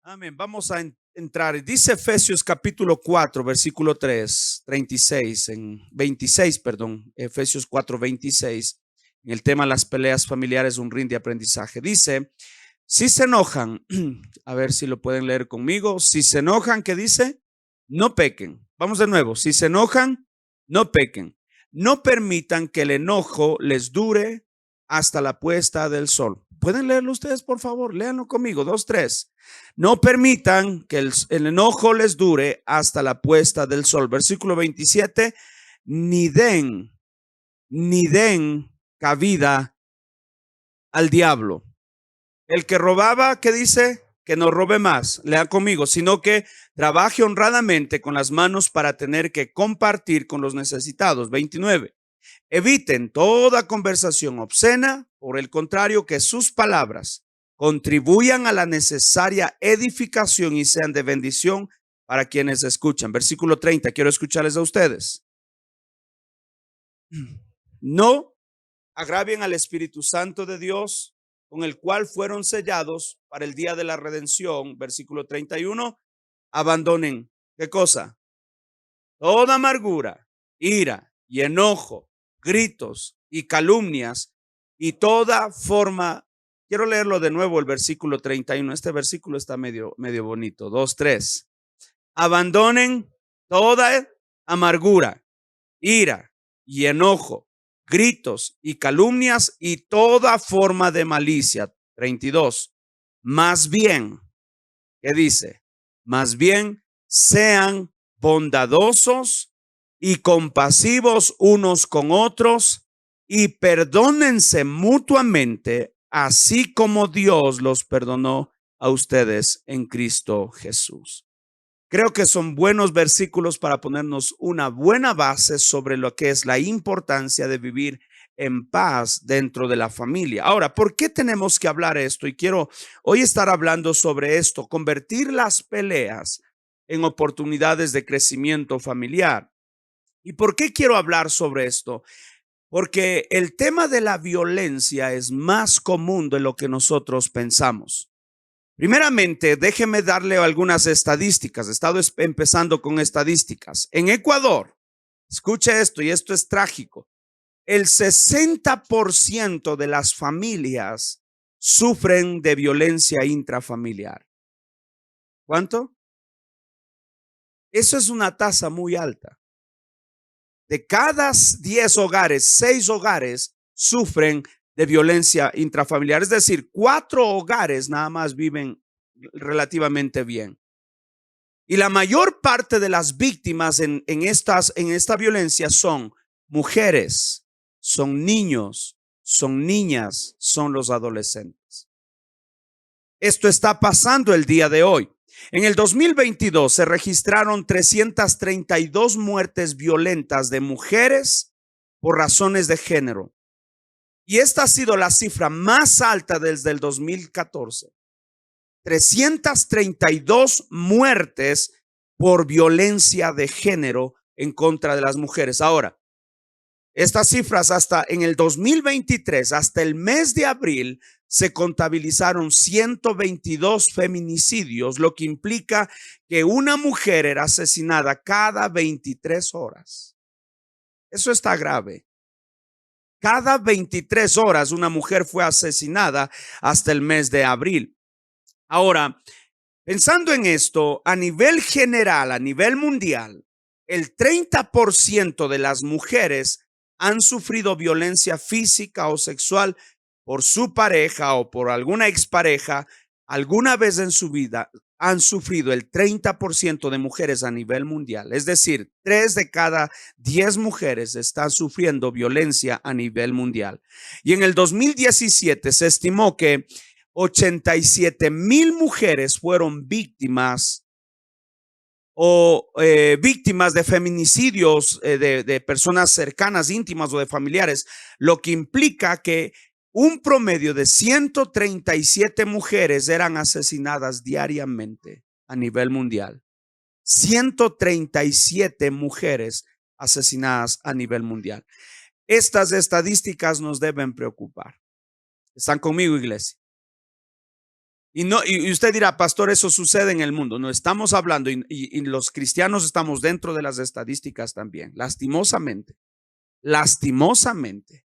Amén. Vamos a entrar. Dice Efesios capítulo 4, versículo 3, 36, en 26, perdón, Efesios 4, 26, en el tema las peleas familiares, un ring de aprendizaje. Dice, si se enojan, a ver si lo pueden leer conmigo, si se enojan, ¿qué dice? No pequen. Vamos de nuevo, si se enojan, no pequen. No permitan que el enojo les dure hasta la puesta del sol. ¿Pueden leerlo ustedes, por favor? Léanlo conmigo, 2, 3. No permitan que el enojo les dure hasta la puesta del sol. Versículo 27, ni den cabida al diablo. El que robaba, ¿qué dice? Que no robe más, lean conmigo, sino que trabaje honradamente con las manos para tener que compartir con los necesitados. 29. Eviten toda conversación obscena, por el contrario, que sus palabras contribuyan a la necesaria edificación y sean de bendición para quienes escuchan. Versículo 30, quiero escucharles a ustedes. No agravien al Espíritu Santo de Dios, con el cual fueron sellados para el día de la redención. Versículo 31, abandonen, ¿qué cosa? Toda amargura, ira y enojo, gritos y calumnias y toda forma. Quiero leerlo de nuevo el versículo 31. Este versículo está medio bonito. 2, 3. Abandonen toda amargura, ira y enojo, gritos y calumnias y toda forma de malicia. 32. Más bien, ¿qué dice? Más bien sean bondadosos y compasivos unos con otros y perdónense mutuamente, así como Dios los perdonó a ustedes en Cristo Jesús. Creo que son buenos versículos para ponernos una buena base sobre lo que es la importancia de vivir en paz dentro de la familia. Ahora, ¿por qué tenemos que hablar esto? Y quiero hoy estar hablando sobre esto, convertir las peleas en oportunidades de crecimiento familiar. ¿Y por qué quiero hablar sobre esto? Porque el tema de la violencia es más común de lo que nosotros pensamos. Primeramente, déjeme darle algunas estadísticas. He estado empezando con estadísticas. En Ecuador, escuche esto, y esto es trágico. El 60% de las familias sufren de violencia intrafamiliar. ¿Cuánto? Eso es una tasa muy alta. De cada 10 hogares, 6 hogares sufren de violencia intrafamiliar. Es decir, 4 hogares nada más viven relativamente bien. Y la mayor parte de las víctimas en esta violencia son mujeres, son niños, son niñas, son los adolescentes. Esto está pasando el día de hoy. En el 2022 se registraron 332 muertes violentas de mujeres por razones de género. Y esta ha sido la cifra más alta desde el 2014. 332 muertes por violencia de género en contra de las mujeres. Ahora, estas cifras hasta en el 2023, hasta el mes de abril, se contabilizaron 122 feminicidios, lo que implica que una mujer era asesinada cada 23 horas. Eso está grave. Cada 23 horas una mujer fue asesinada hasta el mes de abril. Ahora, pensando en esto, a nivel general, a nivel mundial, el 30% de las mujeres han sufrido violencia física o sexual por su pareja o por alguna expareja alguna vez en su vida. Han sufrido el 30% de mujeres a nivel mundial. Es decir, 3 de cada 10 mujeres están sufriendo violencia a nivel mundial. Y en el 2017 se estimó que 87,000 mujeres fueron víctimas víctimas de feminicidios de personas cercanas, íntimas o de familiares, lo que implica que un promedio de 137 mujeres eran asesinadas diariamente a nivel mundial. 137 mujeres asesinadas a nivel mundial. Estas estadísticas nos deben preocupar. ¿Están conmigo, iglesia? Y, no, y usted dirá, pastor, eso sucede en el mundo. No estamos hablando, y los cristianos estamos dentro de las estadísticas también, lastimosamente. Lastimosamente.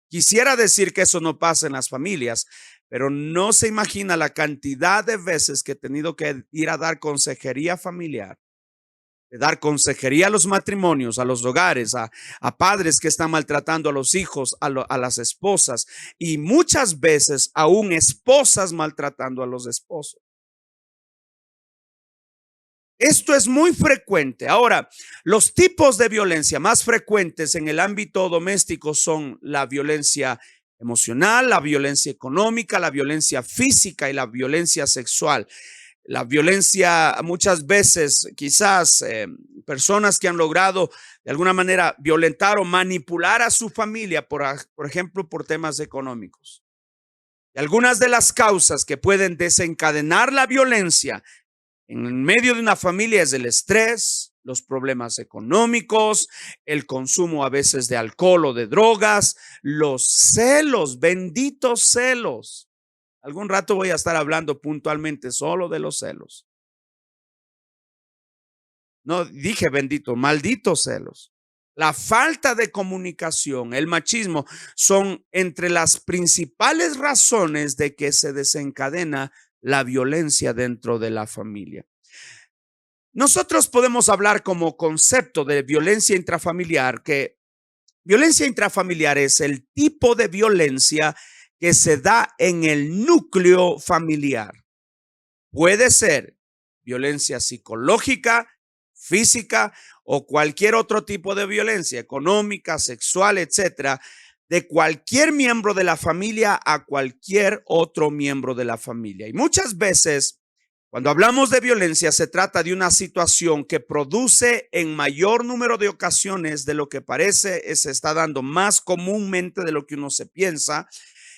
Quisiera decir que eso no pasa en las familias, pero no se imagina la cantidad de veces que he tenido que ir a dar consejería familiar, de dar consejería a los matrimonios, a los hogares, a padres que están maltratando a los hijos, a las esposas, y muchas veces aún esposas maltratando a los esposos. Esto es muy frecuente. Ahora, los tipos de violencia más frecuentes en el ámbito doméstico son la violencia emocional, la violencia económica, la violencia física y la violencia sexual. La violencia muchas veces, quizás personas que han logrado de alguna manera violentar o manipular a su familia, por ejemplo, por temas económicos. Y algunas de las causas que pueden desencadenar la violencia en medio de una familia es el estrés, los problemas económicos, el consumo a veces de alcohol o de drogas, los celos, benditos celos. Algún rato voy a estar hablando puntualmente solo de los celos. No dije bendito, malditos celos. La falta de comunicación, el machismo son entre las principales razones de que se desencadena la violencia dentro de la familia. Nosotros podemos hablar como concepto de violencia intrafamiliar, que violencia intrafamiliar es el tipo de violencia que se da en el núcleo familiar. Puede ser violencia psicológica, física o cualquier otro tipo de violencia económica, sexual, etcétera, de cualquier miembro de la familia a cualquier otro miembro de la familia. Y muchas veces, cuando hablamos de violencia, se trata de una situación que produce en mayor número de ocasiones de lo que parece, se está dando más comúnmente de lo que uno se piensa.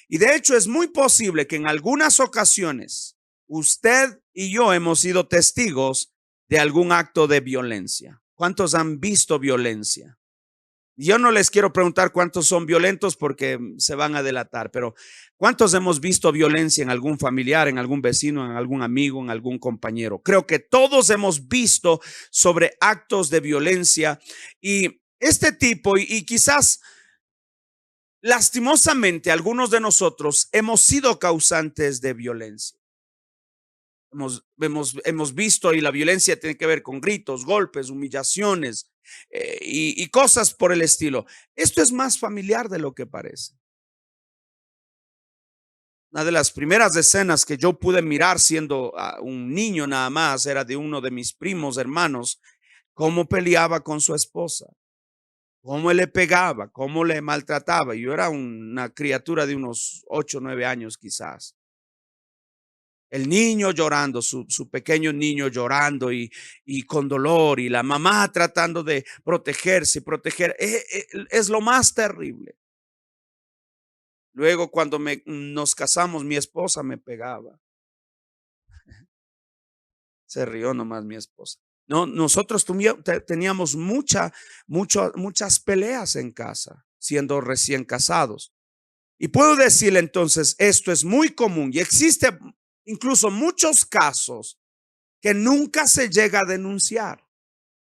Y de hecho es muy posible que en algunas ocasiones usted y yo hemos sido testigos de algún acto de violencia. ¿Cuántos han visto violencia? Yo no les quiero preguntar cuántos son violentos porque se van a delatar, pero ¿cuántos hemos visto violencia en algún familiar, en algún vecino, en algún amigo, en algún compañero? Creo que todos hemos visto sobre actos de violencia y este tipo, y quizás lastimosamente algunos de nosotros hemos sido causantes de violencia. Hemos visto, y la violencia tiene que ver con gritos, golpes, humillaciones y cosas por el estilo. Esto es más familiar de lo que parece. Una de las primeras escenas que yo pude mirar siendo un niño nada más era de uno de mis primos hermanos, cómo peleaba con su esposa, cómo le pegaba, cómo le maltrataba. Yo era una criatura de unos 8 o 9 años quizás. El niño llorando, su pequeño niño llorando y con dolor, y la mamá tratando de protegerse y proteger. Es lo más terrible. Luego, cuando nos casamos, mi esposa me pegaba. Se rió nomás mi esposa. No, nosotros teníamos muchas peleas en casa, siendo recién casados. Y puedo decirle entonces, esto es muy común y existe incluso muchos casos que nunca se llega a denunciar.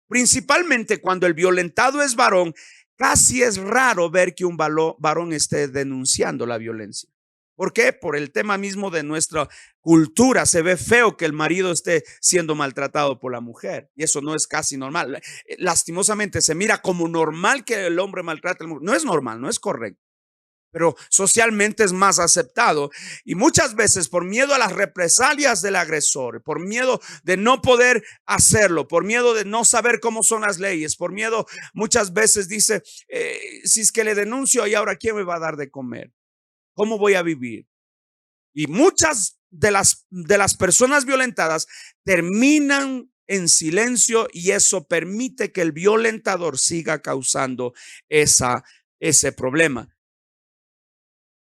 Principalmente cuando el violentado es varón, casi es raro ver que un varón esté denunciando la violencia. ¿Por qué? Por el tema mismo de nuestra cultura. Se ve feo que el marido esté siendo maltratado por la mujer y eso no es casi normal. Lastimosamente se mira como normal que el hombre maltrate a la mujer. No es normal, no es correcto, pero socialmente es más aceptado, y muchas veces por miedo a las represalias del agresor, por miedo de no poder hacerlo, por miedo de no saber cómo son las leyes, por miedo muchas veces dice, si es que le denuncio, y ahora quién me va a dar de comer, cómo voy a vivir. Y muchas de las personas violentadas terminan en silencio, y eso permite que el violentador siga causando ese problema.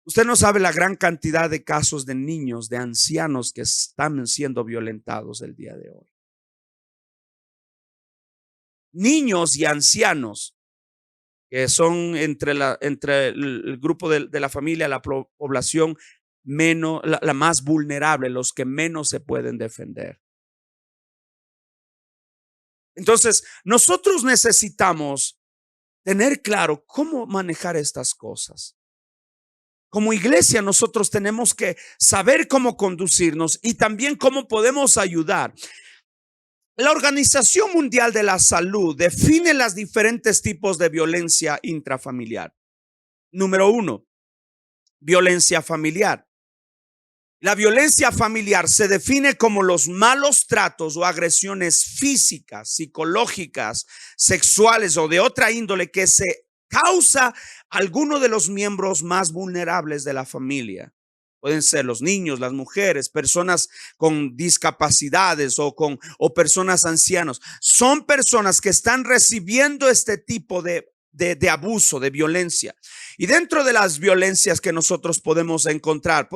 Usted no sabe la gran cantidad de casos de niños, de ancianos que están siendo violentados el día de hoy. Niños y ancianos que son entre el grupo de la familia, la población menos, la más vulnerable, los que menos se pueden defender. Entonces, nosotros necesitamos tener claro cómo manejar estas cosas. Como iglesia, nosotros tenemos que saber cómo conducirnos y también cómo podemos ayudar. La Organización Mundial de la Salud define los diferentes tipos de violencia intrafamiliar. Número 1, violencia familiar. La violencia familiar se define como los malos tratos o agresiones físicas, psicológicas, sexuales o de otra índole que se causa a alguno de los miembros más vulnerables de la familia. Pueden ser los niños, las mujeres, personas con discapacidades o personas ancianos. Son personas que están recibiendo este tipo de abuso, de violencia. Y dentro de las violencias que nosotros podemos encontrar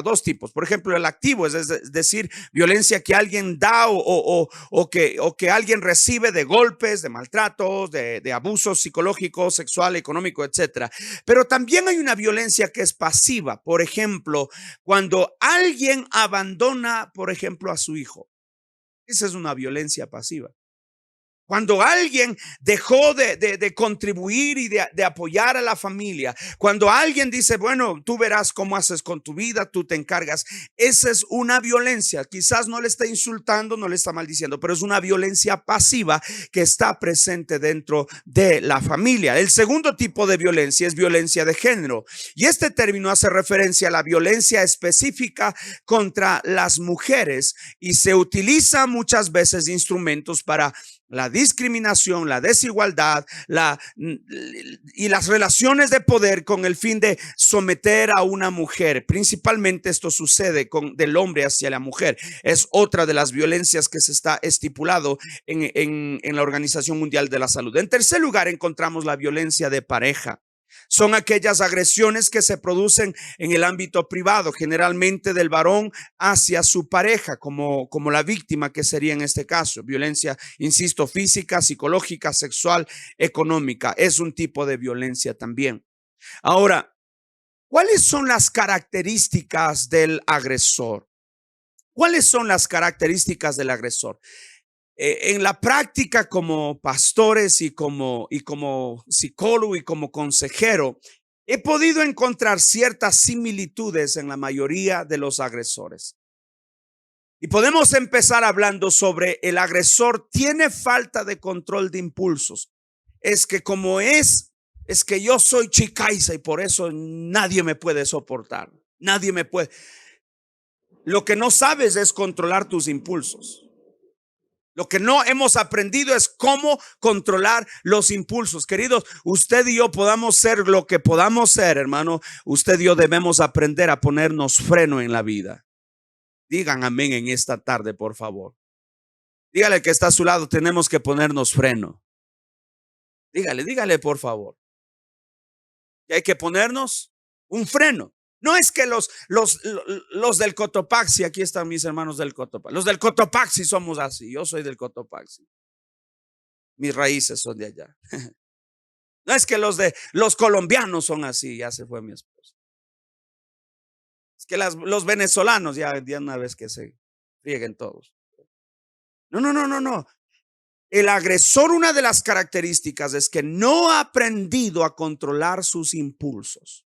dos tipos. Por ejemplo, el activo, es decir, violencia que alguien da o que alguien recibe de golpes, de maltratos, de abusos psicológicos, sexual, económico, etcétera. Pero también hay una violencia que es pasiva. Por ejemplo, cuando alguien abandona, por ejemplo, a su hijo. Esa es una violencia pasiva. Cuando alguien dejó de contribuir y de apoyar a la familia, cuando alguien dice, bueno, tú verás cómo haces con tu vida, tú te encargas, esa es una violencia. Quizás no le está insultando, no le está maldiciendo, pero es una violencia pasiva que está presente dentro de la familia. El segundo tipo de violencia es violencia de género, y este término hace referencia a la violencia específica contra las mujeres y se utiliza muchas veces instrumentos para la discriminación, la desigualdad, y las relaciones de poder con el fin de someter a una mujer. Principalmente esto sucede del hombre hacia la mujer. Es otra de las violencias que se está estipulado en la Organización Mundial de la Salud. En tercer lugar, encontramos la violencia de pareja. Son aquellas agresiones que se producen en el ámbito privado, generalmente del varón hacia su pareja, como la víctima que sería en este caso. Violencia, insisto, física, psicológica, sexual, económica. Es un tipo de violencia también. Ahora, ¿cuáles son las características del agresor? ¿Cuáles son las características del agresor? En la práctica, como pastores y como psicólogo y como consejero, he podido encontrar ciertas similitudes en la mayoría de los agresores. Y podemos empezar hablando sobre el agresor tiene falta de control de impulsos. Es que es que yo soy chicaiza y por eso nadie me puede soportar. Nadie me puede. Lo que no sabes es controlar tus impulsos. Lo que no hemos aprendido es cómo controlar los impulsos. Queridos, usted y yo podamos ser lo que podamos ser, hermano. Usted y yo debemos aprender a ponernos freno en la vida. Digan amén en esta tarde, por favor. Dígale que está a su lado, tenemos que ponernos freno. Dígale, por favor. Y hay que ponernos un freno. No es que los del Cotopaxi, aquí están mis hermanos del Cotopaxi. Los del Cotopaxi somos así. Yo soy del Cotopaxi. Mis raíces son de allá. No es que los colombianos son así. Ya se fue mi esposa. Es que los venezolanos ya una vez que se frieguen todos. No. El agresor, una de las características es que no ha aprendido a controlar sus impulsos.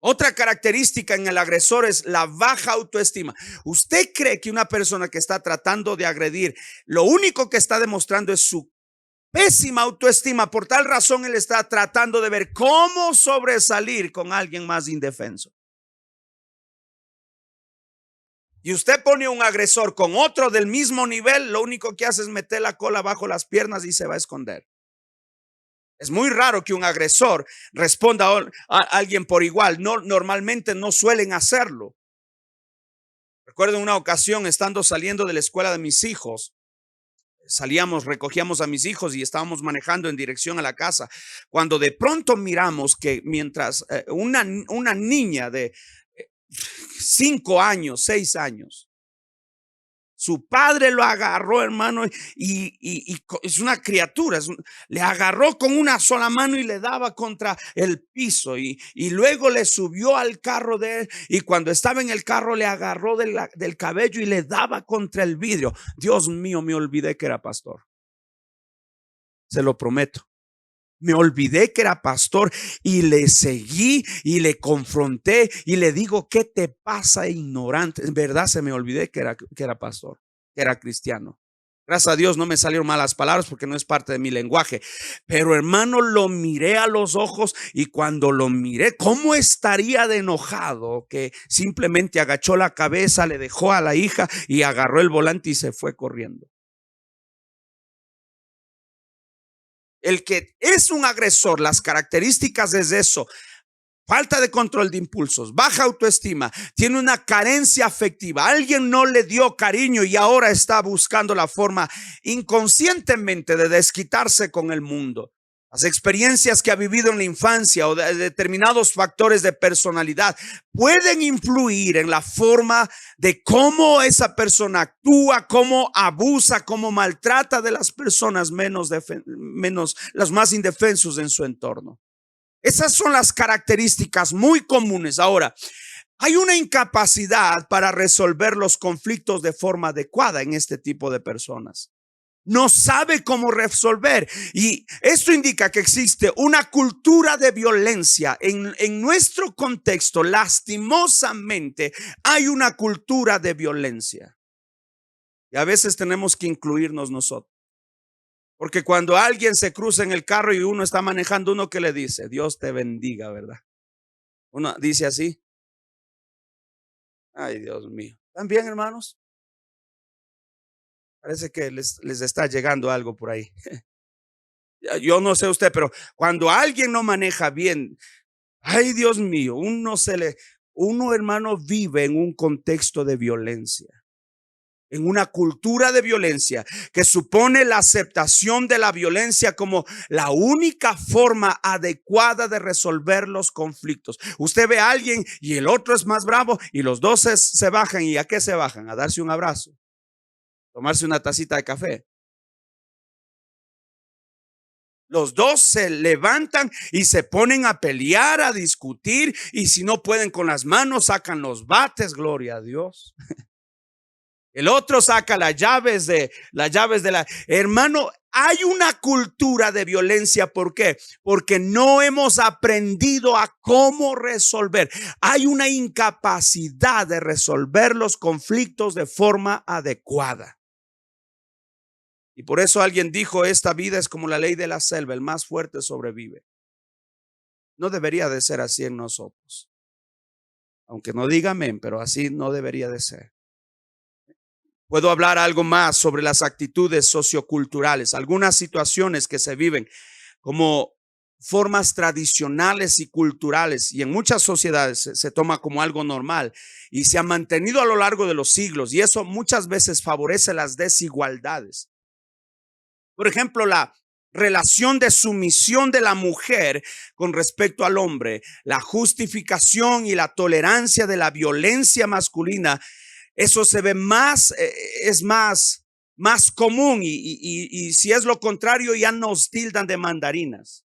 Otra característica en el agresor es la baja autoestima. ¿Usted cree que una persona que está tratando de agredir, lo único que está demostrando es su pésima autoestima? Por tal razón, él está tratando de ver cómo sobresalir con alguien más indefenso. Y usted pone un agresor con otro del mismo nivel, lo único que hace es meter la cola bajo las piernas y se va a esconder. Es muy raro que un agresor responda a alguien por igual. No, normalmente no suelen hacerlo. Recuerdo una ocasión estando saliendo de la escuela de mis hijos. Recogíamos a mis hijos y estábamos manejando en dirección a la casa, cuando de pronto miramos que mientras una niña de 5 años, 6 años, Su padre lo agarró, hermano, es una criatura. Le agarró con una sola mano y le daba contra el piso. Y luego le subió al carro de él. Y cuando estaba en el carro, le agarró del cabello y le daba contra el vidrio. Dios mío, me olvidé que era pastor. Se lo prometo. Me olvidé que era pastor y le seguí y le confronté y le digo, ¿qué te pasa, ignorante? En verdad se me olvidé que era pastor, que era cristiano. Gracias a Dios no me salieron malas palabras porque no es parte de mi lenguaje. Pero hermano, lo miré a los ojos y cuando lo miré, ¿cómo estaría de enojado que simplemente agachó la cabeza, le dejó a la hija y agarró el volante y se fue corriendo? El que es un agresor, las características es eso: falta de control de impulsos, baja autoestima, tiene una carencia afectiva. Alguien no le dio cariño y ahora está buscando la forma inconscientemente de desquitarse con el mundo. Las experiencias que ha vivido en la infancia o de determinados factores de personalidad pueden influir en la forma de cómo esa persona actúa, cómo abusa, cómo maltrata de las personas menos las más indefensos en su entorno. Esas son las características muy comunes. Ahora, hay una incapacidad para resolver los conflictos de forma adecuada en este tipo de personas. No sabe cómo resolver. Y esto indica que existe una cultura de violencia. En nuestro contexto, lastimosamente, hay una cultura de violencia. Y a veces tenemos que incluirnos nosotros. Porque cuando alguien se cruza en el carro y uno está manejando, uno que le dice, Dios te bendiga, ¿verdad? Uno dice así. Ay, Dios mío. ¿Están bien, hermanos? Parece que les está llegando algo por ahí. Yo no sé usted, pero cuando alguien no maneja bien, ay, Dios mío, uno, hermano, vive en un contexto de violencia, en una cultura de violencia que supone la aceptación de la violencia como la única forma adecuada de resolver los conflictos. Usted ve a alguien y el otro es más bravo y los dos se bajan. ¿Y a qué se bajan? A darse un abrazo, tomarse una tacita de café. Los dos se levantan y se ponen a pelear, a discutir, y si no pueden con las manos, sacan los bates, gloria a Dios. El otro saca las llaves de la hermano. Hay una cultura de violencia. ¿Por qué? Porque no hemos aprendido a cómo resolver. Hay una incapacidad de resolver los conflictos de forma adecuada. Y por eso alguien dijo, esta vida es como la ley de la selva, el más fuerte sobrevive. No debería de ser así en nosotros. Aunque no diga amén, pero así no debería de ser. Puedo hablar algo más sobre las actitudes socioculturales, algunas situaciones que se viven como formas tradicionales y culturales, y en muchas sociedades se toma como algo normal y se ha mantenido a lo largo de los siglos, y eso muchas veces favorece las desigualdades. Por ejemplo, la relación de sumisión de la mujer con respecto al hombre, la justificación y la tolerancia de la violencia masculina. Eso se ve más, es más común, y si es lo contrario, ya nos tildan de mandarinas.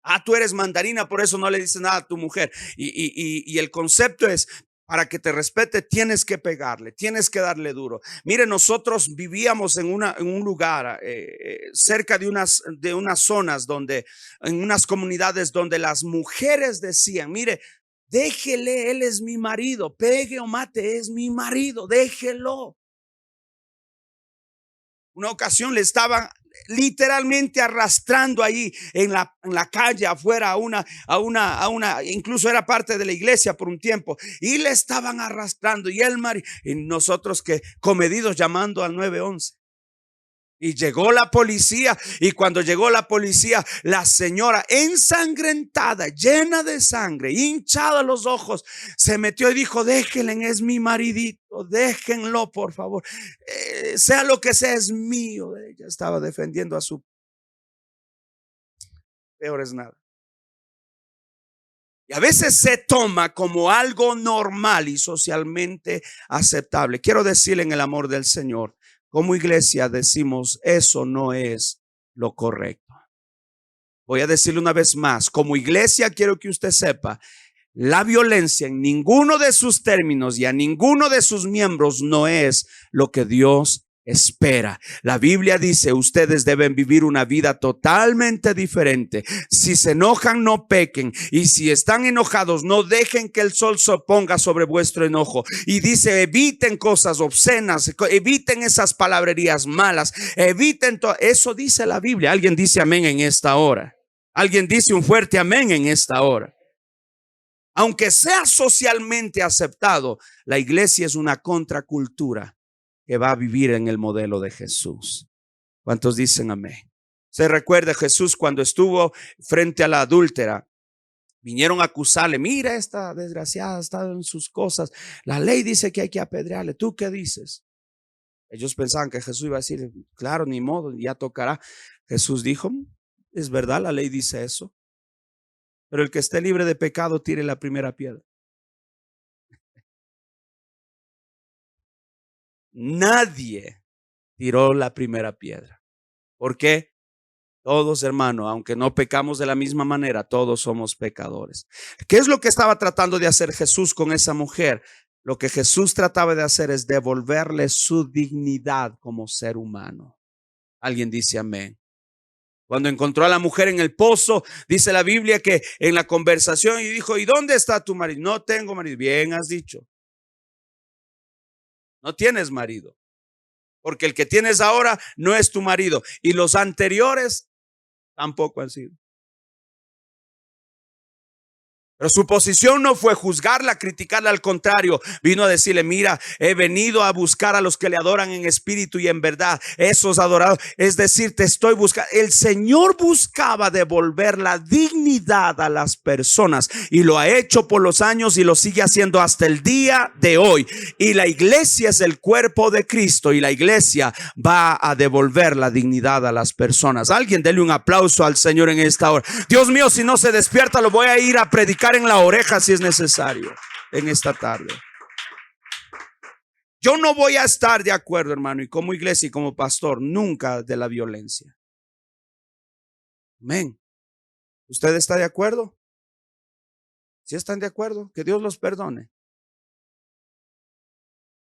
Ah, tú eres mandarina, por eso no le dices nada a tu mujer. Y el concepto es, para que te respete, tienes que pegarle, tienes que darle duro. Mire, nosotros vivíamos en un lugar cerca de unas zonas donde, en unas comunidades donde las mujeres decían, mire, déjele, él es mi marido, pegue o mate, es mi marido, déjelo. Una ocasión le estaban literalmente arrastrando ahí en la calle afuera incluso era parte de la iglesia por un tiempo, y le estaban arrastrando y y nosotros que comedidos llamando al 911. Y llegó la policía, y cuando llegó la policía, la señora ensangrentada, llena de sangre, hinchada los ojos, se metió y dijo, déjenle, es mi maridito, déjenlo por favor, sea lo que sea, es mío. Ella estaba defendiendo a su peor es nada. Y a veces se toma como algo normal y socialmente aceptable. Quiero decirle en el amor del Señor, como iglesia decimos, eso no es lo correcto. Voy a decirle una vez más, como iglesia quiero que usted sepa, la violencia en ninguno de sus términos y a ninguno de sus miembros no es lo que Dios espera. La Biblia dice, ustedes deben vivir una vida totalmente diferente. Si se enojan, no pequen. Y si están enojados, no dejen que el sol se ponga sobre vuestro enojo. Y dice, eviten cosas obscenas, eviten esas palabrerías malas, eviten todo. Eso dice la Biblia. Alguien dice amén en esta hora. Alguien dice un fuerte amén en esta hora. Aunque sea socialmente aceptado, la iglesia es una contracultura que va a vivir en el modelo de Jesús. ¿Cuántos dicen amén? Se recuerda Jesús cuando estuvo frente a la adúltera. Vinieron a acusarle, mira, esta desgraciada ha estado en sus cosas. La ley dice que hay que apedrearle. ¿Tú qué dices? Ellos pensaban que Jesús iba a decir, claro, ni modo, ya tocará. Jesús dijo, es verdad, la ley dice eso. Pero el que esté libre de pecado tire la primera piedra. Nadie tiró la primera piedra. ¿Por qué? Todos, hermano, aunque no pecamos de la misma manera, todos somos pecadores. ¿Qué es lo que estaba tratando de hacer Jesús con esa mujer? Lo que Jesús trataba de hacer es devolverle su dignidad como ser humano. Alguien dice amén. Cuando encontró a la mujer en el pozo, dice la Biblia que en la conversación y dijo, ¿y dónde está tu marido? No tengo marido. Bien has dicho. No tienes marido. Porque el que tienes ahora no es tu marido. Y los anteriores tampoco han sido. Pero su posición no fue juzgarla, criticarla, al contrario, vino a decirle, mira, he venido a buscar a los que le adoran en espíritu y en verdad, esos adorados, es decir, te estoy buscando. El Señor buscaba devolver la dignidad a las personas y lo ha hecho por los años y lo sigue haciendo hasta el día de hoy. Y la iglesia es el cuerpo de Cristo y la iglesia va a devolver la dignidad a las personas. Alguien dele un aplauso al Señor en esta hora. Dios mío, si no se despierta, lo voy a ir a predicar en la oreja si es necesario en esta tarde. Yo no voy a estar de acuerdo, hermano, y como iglesia y como pastor, nunca de la violencia. Amén. ¿Usted está de acuerdo? Si están de acuerdo, que Dios los perdone.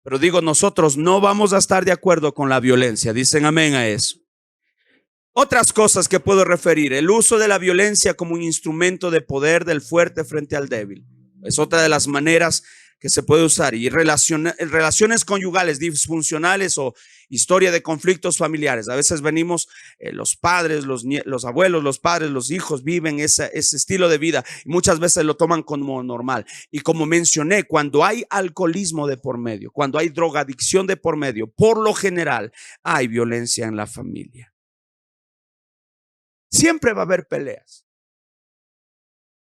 Pero digo, nosotros no vamos a estar de acuerdo con la violencia. Dicen amén a eso. Otras cosas que puedo referir: el uso de la violencia como un instrumento de poder del fuerte frente al débil. Es otra de las maneras que se puede usar. Y relaciones conyugales disfuncionales o historia de conflictos familiares. A veces venimos, los padres, los abuelos, los padres, los hijos viven ese estilo de vida y muchas veces lo toman como normal. Y como mencioné, cuando hay alcoholismo de por medio, cuando hay drogadicción de por medio, por lo general hay violencia en la familia. Siempre va a haber peleas.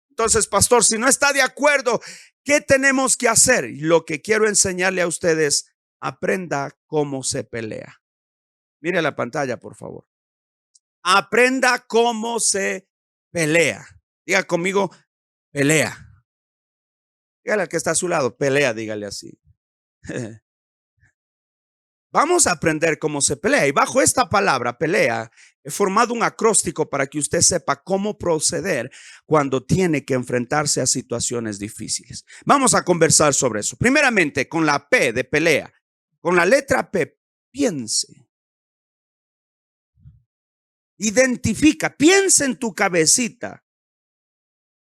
Entonces, pastor, si no está de acuerdo, ¿qué tenemos que hacer? Y lo que quiero enseñarle a ustedes, aprenda cómo se pelea. Mire la pantalla, por favor. Aprenda cómo se pelea. Diga conmigo, pelea. Dígale al que está a su lado, pelea, dígale así. Vamos a aprender cómo se pelea. Y bajo esta palabra, pelea, he formado un acróstico para que usted sepa cómo proceder cuando tiene que enfrentarse a situaciones difíciles. Vamos a conversar sobre eso. Primeramente, con la P de pelea. Con la letra P, piense. Identifica, piensa en tu cabecita.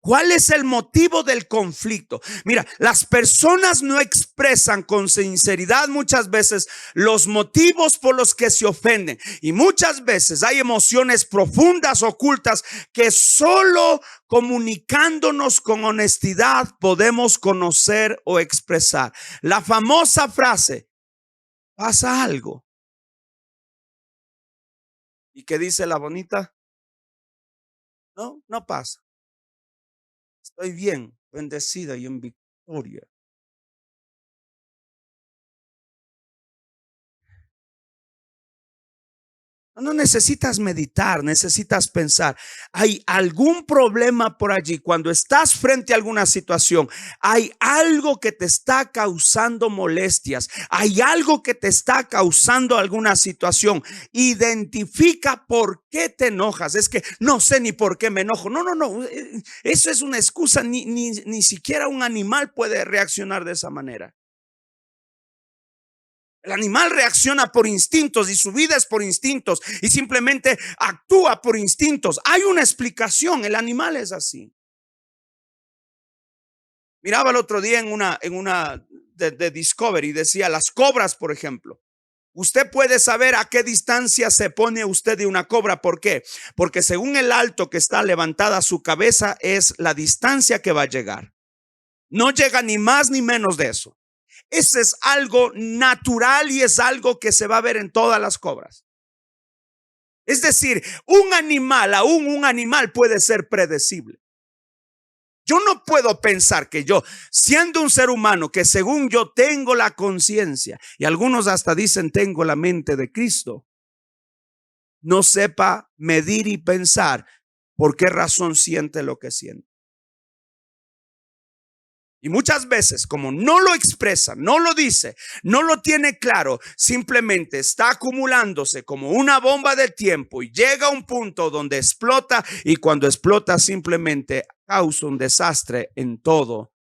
¿Cuál es el motivo del conflicto? Mira, las personas no expresan con sinceridad muchas veces los motivos por los que se ofenden. Y muchas veces hay emociones profundas, ocultas, que solo comunicándonos con honestidad podemos conocer o expresar. La famosa frase, ¿pasa algo? ¿Y qué dice la bonita? No, no pasa. Estoy bien, bendecida y en victoria. No necesitas meditar, necesitas pensar. Hay algún problema por allí. Cuando estás frente a alguna situación, hay algo que te está causando molestias. Hay algo que te está causando alguna situación. Identifica por qué te enojas. Es que no sé ni por qué me enojo. No. Eso es una excusa. Ni siquiera un animal puede reaccionar de esa manera. El animal reacciona por instintos y su vida es por instintos y simplemente actúa por instintos. Hay una explicación. El animal es así. Miraba el otro día en una de Discovery, decía las cobras, por ejemplo. Usted puede saber a qué distancia se pone usted de una cobra. ¿Por qué? Porque según el alto que está levantada su cabeza es la distancia que va a llegar. No llega ni más ni menos de eso. Ese es algo natural y es algo que se va a ver en todas las cobras. Es decir, aún un animal puede ser predecible. Yo no puedo pensar que yo, siendo un ser humano que según yo tengo la conciencia, y algunos hasta dicen tengo la mente de Cristo, no sepa medir y pensar por qué razón siente lo que siente. Y muchas veces, como no lo expresa, no lo dice, no lo tiene claro, simplemente está acumulándose como una bomba de tiempo y llega a un punto donde explota, y cuando explota simplemente causa un desastre en todo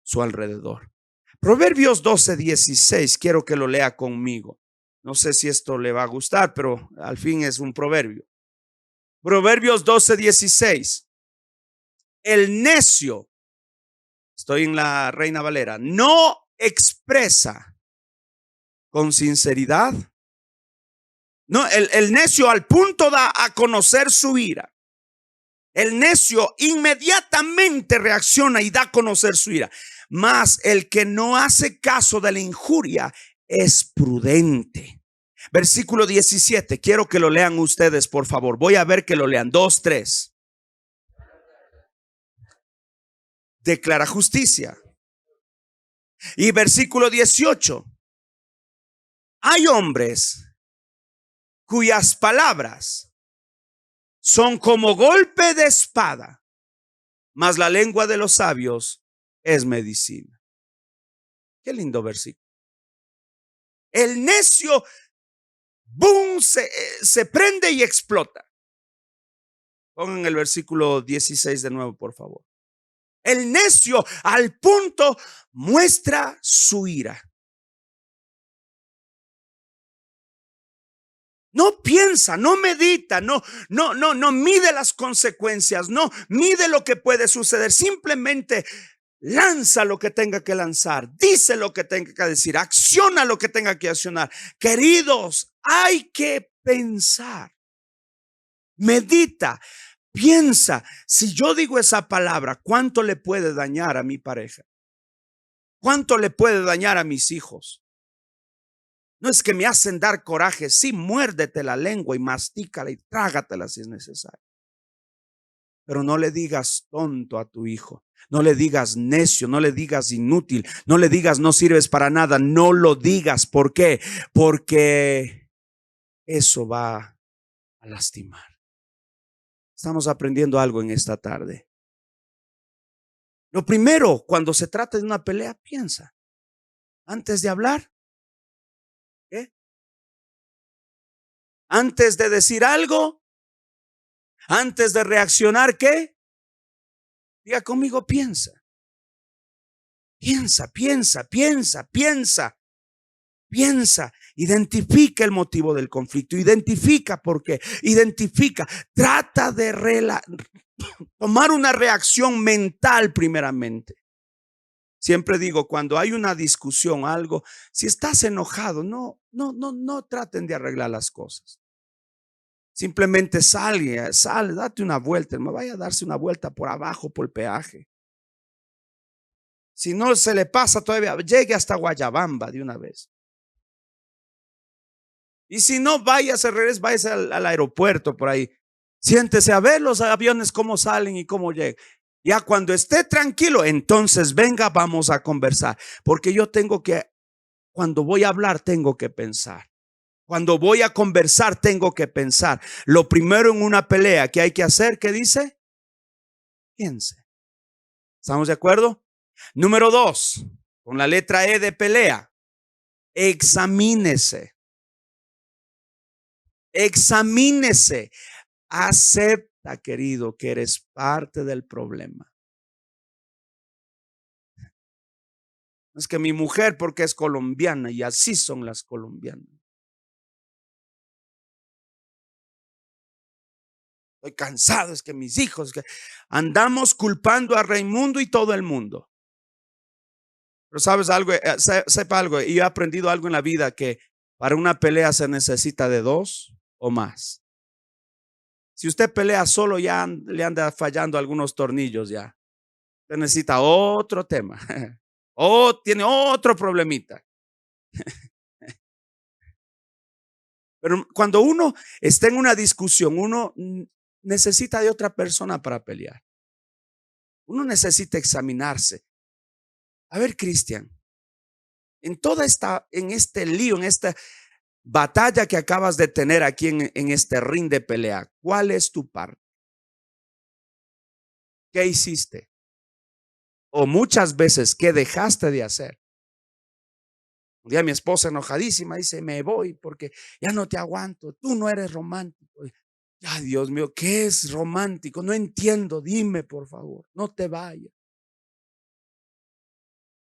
su alrededor. Proverbios 12:16, quiero que lo lea conmigo. No sé si esto le va a gustar, pero al fin es un proverbio. Proverbios 12:16. El necio, estoy en la Reina Valera, no expresa con sinceridad. No, el necio al punto da a conocer su ira. El necio inmediatamente reacciona y da a conocer su ira. Mas el que no hace caso de la injuria es prudente. Versículo 17. Quiero que lo lean ustedes, por favor. Voy a ver que lo lean. 2, 3. Declara justicia. Y versículo 18. Hay hombres cuyas palabras son como golpe de espada, mas la lengua de los sabios es medicina. Qué lindo versículo. El necio, boom, se prende y explota. Pongan el versículo 16 de nuevo, por favor. El necio al punto muestra su ira. No piensa, no medita, no mide las consecuencias, no mide lo que puede suceder. Simplemente lanza lo que tenga que lanzar, dice lo que tenga que decir, acciona lo que tenga que accionar. Queridos, hay que pensar. Medita, piensa. Si yo digo esa palabra, ¿cuánto le puede dañar a mi pareja? ¿Cuánto le puede dañar a mis hijos? No es que me hacen dar coraje. Sí, muérdete la lengua y mastícala y trágatela si es necesario. Pero no le digas tonto a tu hijo. No le digas necio, no le digas inútil, no le digas no sirves para nada. No lo digas. ¿Por qué? Porque eso va a lastimar. Estamos aprendiendo algo en esta tarde. Lo primero, cuando se trata de una pelea, piensa antes de hablar. ¿Qué? Antes de decir algo, antes de reaccionar, ¿qué? Diga conmigo, piensa. Piensa, identifica el motivo del conflicto, identifica por qué, trata de tomar una reacción mental primeramente. Siempre digo, cuando hay una discusión, algo, si estás enojado, no traten de arreglar las cosas. Simplemente sale, date una vuelta, no vaya a darse una vuelta por abajo por el peaje. Si no se le pasa todavía, llegue hasta Guayabamba de una vez. Y si no, váyase al aeropuerto por ahí. Siéntese a ver los aviones cómo salen y cómo llegan. Ya cuando esté tranquilo, entonces venga, vamos a conversar. Porque yo cuando voy a hablar, tengo que pensar. Cuando voy a conversar tengo que pensar. Lo primero en una pelea que hay que hacer, ¿qué dice? Piense. ¿Estamos de acuerdo? Número 2, con la letra E de pelea, examínese. Examínese. Acepta, querido, que eres parte del problema. Es que mi mujer, porque es colombiana, y así son las colombianas. Estoy cansado, es que mis hijos, que andamos culpando a Raimundo y todo el mundo. Pero sabes algo, sepa algo, y he aprendido algo en la vida, que para una pelea se necesita de 2 o más. Si usted pelea solo, ya le anda fallando algunos tornillos ya. Usted necesita otro tema. O tiene otro problemita. Pero cuando uno está en una discusión, uno necesita de otra persona para pelear. Uno necesita examinarse. A ver, Cristian, en este lío, en esta batalla que acabas de tener aquí en este ring de pelea, ¿cuál es tu parte? ¿Qué hiciste? O muchas veces, ¿qué dejaste de hacer? Un día mi esposa enojadísima dice, me voy porque ya no te aguanto, tú no eres romántico. Ya, Dios mío, ¿qué es romántico? No entiendo, dime por favor, no te vayas.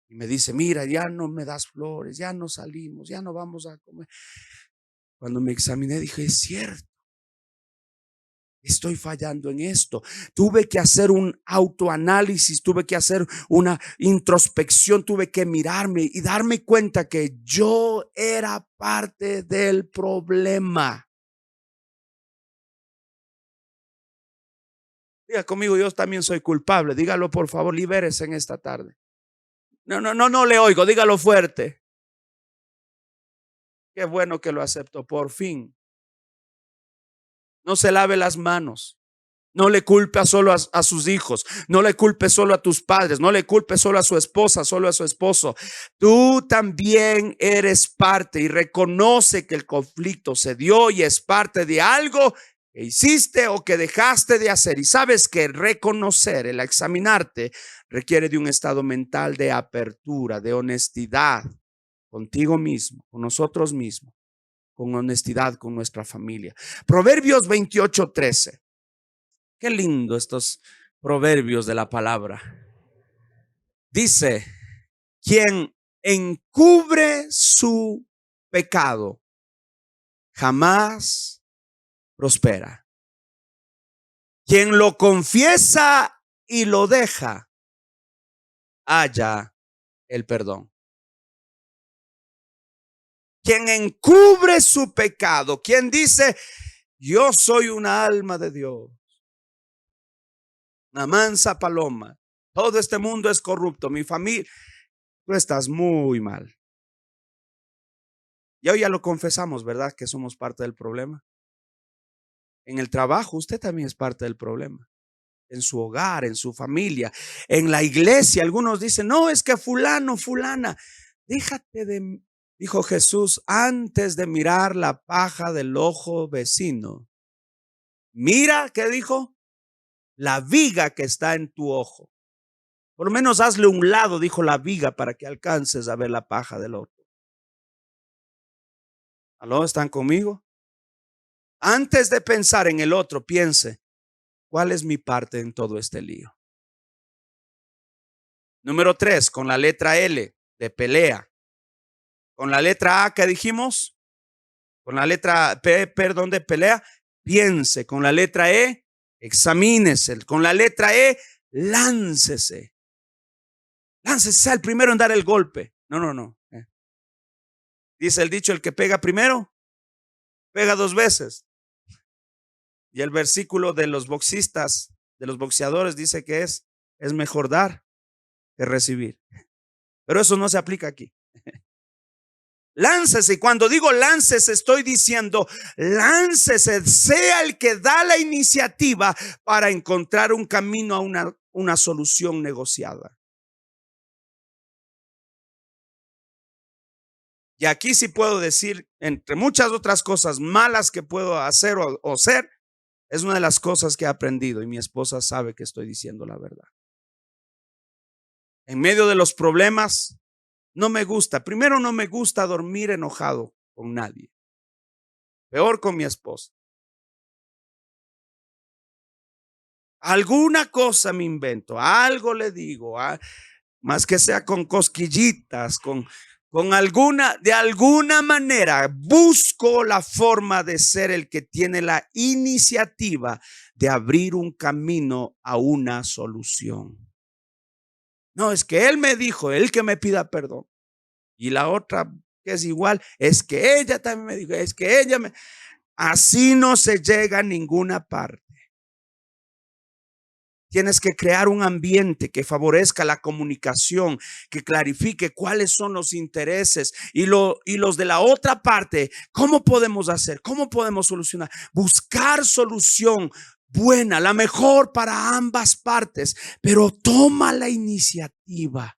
Y me dice, mira, ya no me das flores, ya no salimos, ya no vamos a comer. Cuando me examiné dije, es cierto, estoy fallando en esto. Tuve que hacer un autoanálisis, tuve que hacer una introspección, tuve que mirarme y darme cuenta que yo era parte del problema. Diga conmigo, yo también soy culpable. Dígalo por favor, libérese en esta tarde. No le oigo, dígalo fuerte. Qué bueno que lo acepto, por fin. No se lave las manos. No le culpe solo a sus hijos, no le culpe solo a tus padres, no le culpe solo a su esposa, solo a su esposo. Tú también eres parte y reconoce que el conflicto se dio y es parte de algo que hiciste o que dejaste de hacer. Y sabes que reconocer, el examinarte, requiere de un estado mental de apertura, de honestidad contigo mismo, con nosotros mismos, con honestidad con nuestra familia. Proverbios 28:13. Qué lindo estos proverbios de la palabra. Dice, quien encubre su pecado jamás prospera. Quien lo confiesa y lo deja, halla el perdón. Quien encubre su pecado, quien dice, yo soy una alma de Dios, una mansa paloma, todo este mundo es corrupto, mi familia, tú estás muy mal. Y hoy ya lo confesamos, ¿verdad? Que somos parte del problema. En el trabajo usted también es parte del problema. En su hogar, en su familia, en la iglesia. Algunos dicen, no, es que fulano, fulana, déjate de, dijo Jesús, antes de mirar la paja del ojo vecino, mira, ¿qué dijo? La viga que está en tu ojo. Por lo menos hazle un lado, dijo, la viga, para que alcances a ver la paja del otro. ¿Aló? ¿Están conmigo? Antes de pensar en el otro, piense, ¿cuál es mi parte en todo este lío? Número 3, con la letra L de pelea. Con la letra A, ¿qué dijimos? Con la letra P, perdón, de pelea, piense. Con la letra E, examínese. Con la letra E, láncese. Láncese, sea el primero en dar el golpe. No. Dice el dicho, el que pega primero, pega 2 veces. Y el versículo de los boxistas, de los boxeadores, dice que es mejor dar que recibir. Pero eso no se aplica aquí. Láncese, y cuando digo láncese, estoy diciendo láncese, sea el que da la iniciativa para encontrar un camino a una solución negociada. Y aquí sí puedo decir, entre muchas otras cosas malas que puedo hacer o ser, es una de las cosas que he aprendido y mi esposa sabe que estoy diciendo la verdad. En medio de los problemas, no me gusta. Primero, no me gusta dormir enojado con nadie. Peor con mi esposa. Alguna cosa me invento, algo le digo, más que sea con cosquillitas, de alguna manera busco la forma de ser el que tiene la iniciativa de abrir un camino a una solución. No, es que él me dijo, él que me pida perdón. Y la otra que es igual, es que ella también me dijo, es que ella me... Así no se llega a ninguna parte. Tienes que crear un ambiente que favorezca la comunicación, que clarifique cuáles son los intereses y los de la otra parte. ¿Cómo podemos hacer? ¿Cómo podemos solucionar? Buscar solución buena, la mejor para ambas partes, pero toma la iniciativa.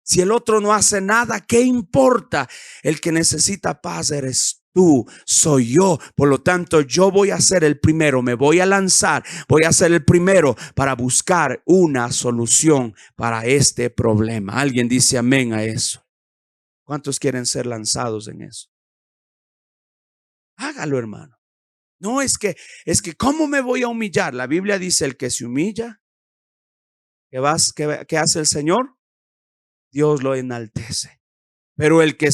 Si el otro no hace nada, ¿qué importa? El que necesita paz eres tú, soy yo. Por lo tanto, yo voy a ser el primero, me voy a lanzar, voy a ser el primero para buscar una solución para este problema. Alguien dice amén a eso. ¿Cuántos quieren ser lanzados en eso? Hágalo, hermano. No es que ¿cómo me voy a humillar? La Biblia dice: el que se humilla, ¿qué hace el Señor? Dios lo enaltece. Pero el que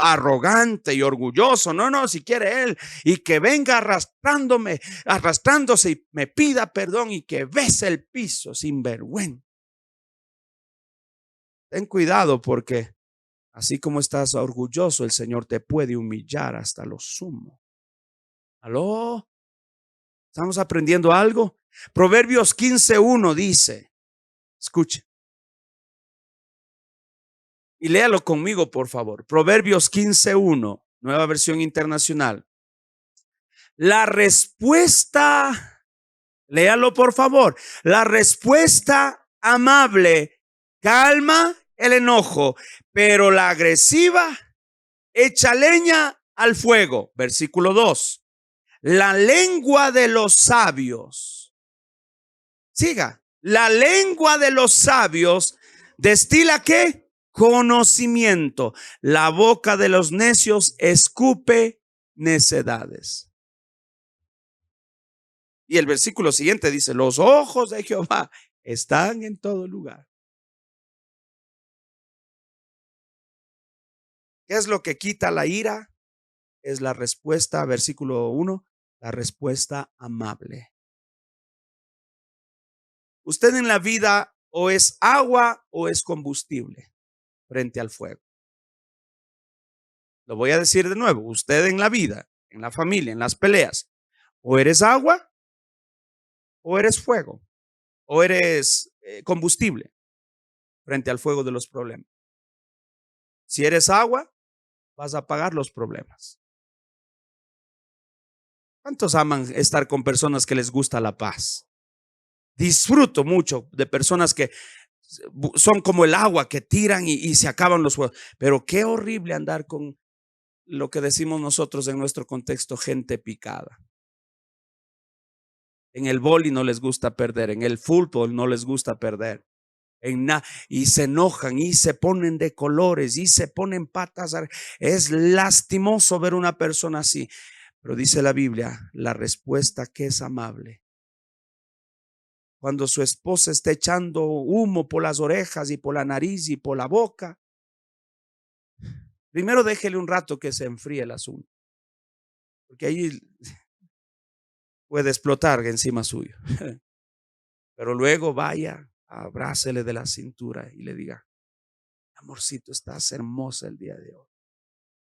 arrogante y orgulloso, no, si quiere él, y que venga arrastrándose y me pida perdón y que bese el piso sin vergüenza. Ten cuidado, porque así como estás orgulloso, el Señor te puede humillar hasta lo sumo. ¿Aló? ¿Estamos aprendiendo algo? Proverbios 15:1 dice, escuche. Y léalo conmigo, por favor. Proverbios 15:1, Nueva Versión Internacional. La respuesta, léalo por favor. La respuesta amable calma el enojo, pero la agresiva echa leña al fuego. Versículo 2. La lengua de los sabios. Siga. La lengua de los sabios destila ¿qué? Conocimiento. La boca de los necios escupe necedades. Y el versículo siguiente dice: los ojos de Jehová están en todo lugar. ¿Qué es lo que quita la ira? Es la respuesta, versículo 1, la respuesta amable. Usted en la vida o es agua o es combustible frente al fuego. Lo voy a decir de nuevo. Usted en la vida, en la familia, en las peleas, o eres agua o eres fuego, o eres combustible frente al fuego de los problemas. Si eres agua, vas a apagar los problemas. ¿Cuántos aman estar con personas que les gusta la paz? Disfruto mucho de personas que son como el agua que tiran y se acaban los fuegos. Pero qué horrible andar con lo que decimos nosotros en nuestro contexto, gente picada. En el vóley no les gusta perder, en el fútbol no les gusta perder. Y se enojan y se ponen de colores y se ponen patas. Es lastimoso ver una persona así. Pero dice la Biblia, la respuesta que es amable. Cuando su esposa está echando humo por las orejas y por la nariz y por la boca, primero déjele un rato que se enfríe el asunto, porque ahí puede explotar encima suyo. Pero luego vaya, abrácele de la cintura y le diga: amorcito, estás hermosa el día de hoy.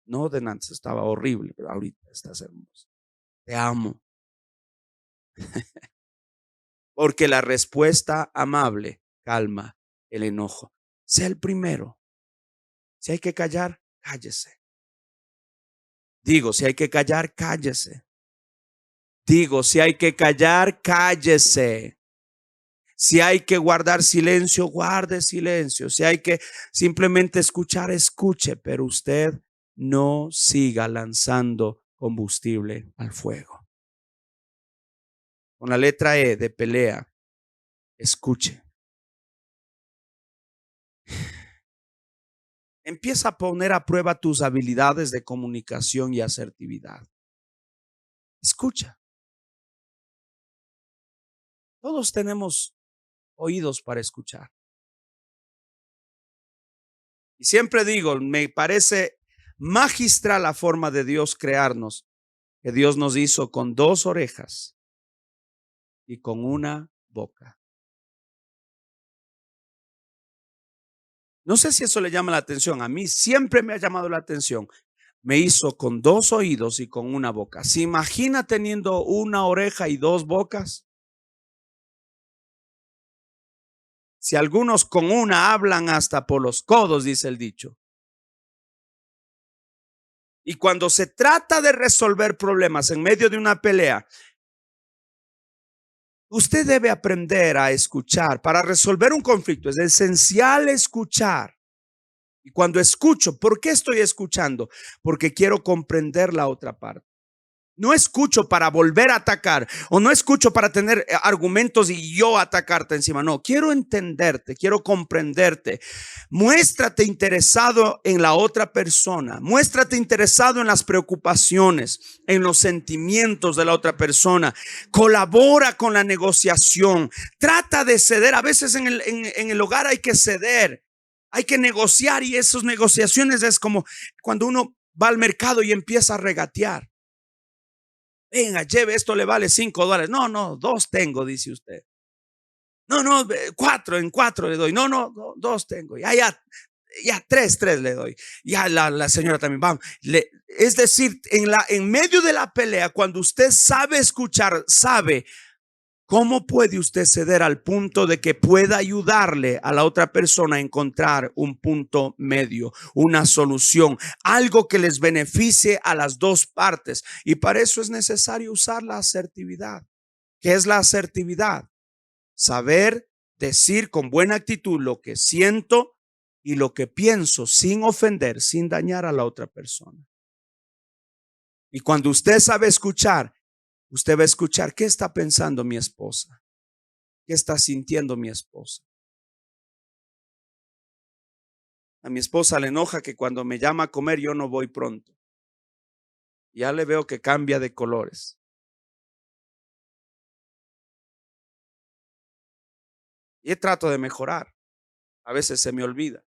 No, de antes estaba horrible, pero ahorita estás hermosa. Te amo. Porque la respuesta amable calma el enojo. Sea el primero. Si hay que callar, cállese. Digo, si hay que callar, cállese. Digo, si hay que callar, cállese. Si hay que guardar silencio, guarde silencio. Si hay que simplemente escuchar, escuche. Pero usted no siga lanzando combustible al fuego. Con la letra E de pelea, escuche. Empieza a poner a prueba tus habilidades de comunicación y asertividad. Escucha. Todos tenemos oídos para escuchar. Y siempre digo, me parece magistral la forma de Dios crearnos, que Dios nos hizo con 2 orejas y con una boca. No sé si eso le llama la atención. A mí siempre me ha llamado la atención. Me hizo con 2 oídos y con una boca. ¿Se imagina teniendo una oreja y 2 bocas? Si algunos con una hablan hasta por los codos, dice el dicho. Y cuando se trata de resolver problemas en medio de una pelea, usted debe aprender a escuchar. Para resolver un conflicto es esencial escuchar. Y cuando escucho, ¿por qué estoy escuchando? Porque quiero comprender la otra parte. No escucho para volver a atacar, o no escucho para tener argumentos y yo atacarte encima. No, quiero entenderte, quiero comprenderte. Muéstrate interesado en la otra persona. Muéstrate interesado en las preocupaciones, en los sentimientos de la otra persona. Colabora con la negociación. Trata de ceder. A veces en el hogar hay que ceder. Hay que negociar, y esas negociaciones es como cuando uno va al mercado y empieza a regatear. Venga, lleve, esto le vale $5. No, 2 tengo, dice usted. No, 4, en 4 le doy. No, 2 tengo. Ya 3 le doy. Ya la señora también. Vamos. Es decir, en medio de la pelea, cuando usted sabe escuchar, sabe cómo puede usted ceder al punto de que pueda ayudarle a la otra persona a encontrar un punto medio, una solución, algo que les beneficie a las 2 partes. Y para eso es necesario usar la asertividad. ¿Qué es la asertividad? Saber decir con buena actitud lo que siento y lo que pienso sin ofender, sin dañar a la otra persona. Y cuando usted sabe escuchar, usted va a escuchar qué está pensando mi esposa, qué está sintiendo mi esposa. A mi esposa le enoja que cuando me llama a comer yo no voy pronto. Ya le veo que cambia de colores. Y trato de mejorar. A veces se me olvida.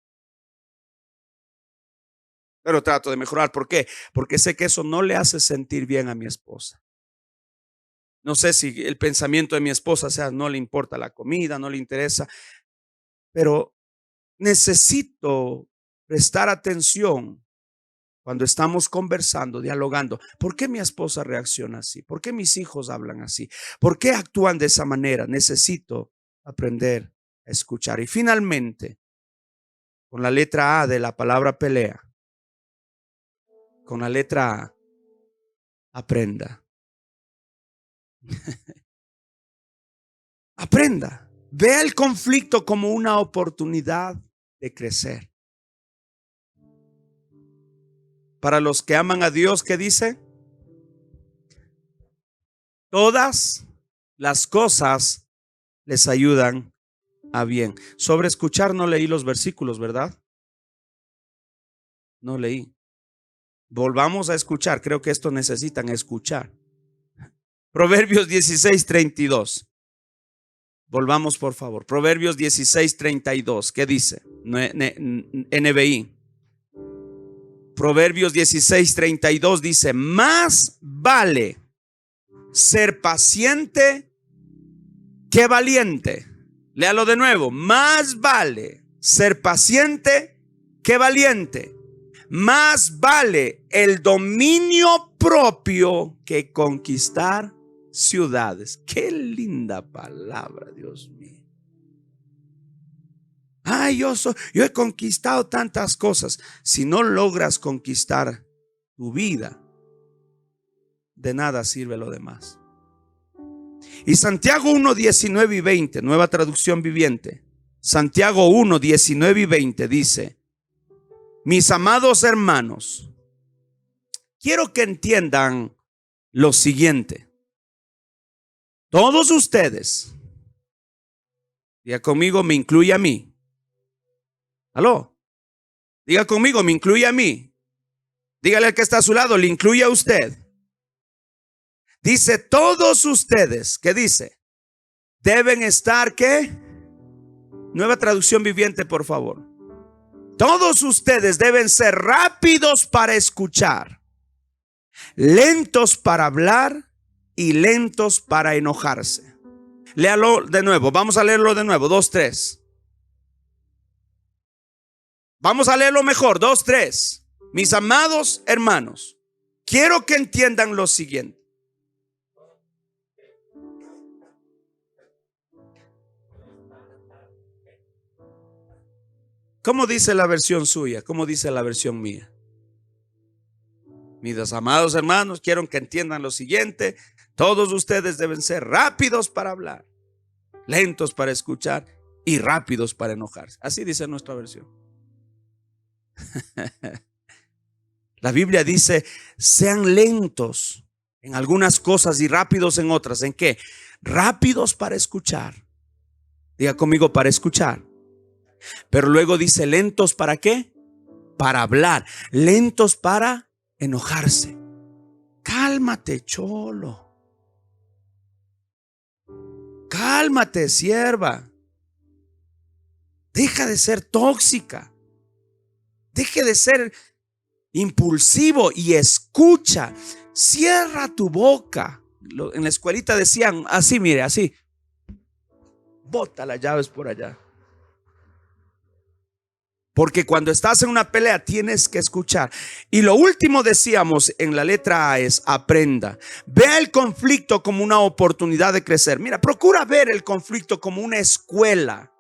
Pero trato de mejorar. ¿Por qué? Porque sé que eso no le hace sentir bien a mi esposa. No sé si el pensamiento de mi esposa sea, no le importa la comida, no le interesa, pero necesito prestar atención cuando estamos conversando, dialogando. ¿Por qué mi esposa reacciona así? ¿Por qué mis hijos hablan así? ¿Por qué actúan de esa manera? Necesito aprender a escuchar. Y finalmente, con la letra A de la palabra pelea, con la letra A, aprenda. Aprenda. Vea el conflicto como una oportunidad de crecer. Para los que aman a Dios, ¿qué dice? Todas las cosas les ayudan a bien. Sobre escuchar no leí los versículos, ¿verdad? No leí. Volvamos a escuchar. Creo que esto necesitan escuchar. Proverbios 16:32. Volvamos, por favor. Proverbios 16:32. ¿Qué dice? NBI. Proverbios 16:32 dice: más vale ser paciente que valiente. Léalo de nuevo. Más vale ser paciente que valiente. Más vale el dominio propio que conquistar ciudades. Qué linda palabra, Dios mío. Ay, yo he conquistado tantas cosas. Si no logras conquistar tu vida, de nada sirve lo demás. Y Santiago 1:19 y 20, nueva traducción viviente. Santiago 1:19 y 20 dice: mis amados hermanos, quiero que entiendan lo siguiente. Todos ustedes, diga conmigo, me incluye a mí. ¿Aló? Diga conmigo, me incluye a mí. Dígale al que está a su lado, le incluye a usted. Dice, todos ustedes, ¿qué dice? Deben estar, ¿qué? Nueva traducción viviente, por favor. Todos ustedes deben ser rápidos para escuchar, lentos para hablar y lentos para enojarse. Léalo de nuevo, vamos a leerlo de nuevo, 2, 3. Vamos a leerlo mejor, 2, 3. Mis amados hermanos, quiero que entiendan lo siguiente. ¿Cómo dice la versión suya? ¿Cómo dice la versión mía? Mis amados hermanos, quiero que entiendan lo siguiente. Todos ustedes deben ser rápidos para hablar, lentos para escuchar y rápidos para enojarse. Así dice nuestra versión. La Biblia dice, sean lentos en algunas cosas y rápidos en otras. ¿En qué? Rápidos para escuchar. Diga conmigo, para escuchar. Pero luego dice, lentos para qué? Para hablar. Lentos para enojarse. Cálmate, cholo. Cálmate, sierva. Deja de ser tóxica. Deje de ser impulsivo y escucha. Cierra tu boca. En la escuelita decían así, mire, así. Bota las llaves por allá. Porque cuando estás en una pelea tienes que escuchar. Y lo último decíamos en la letra A es aprenda. Vea el conflicto como una oportunidad de crecer. Mira, procura ver el conflicto como una escuela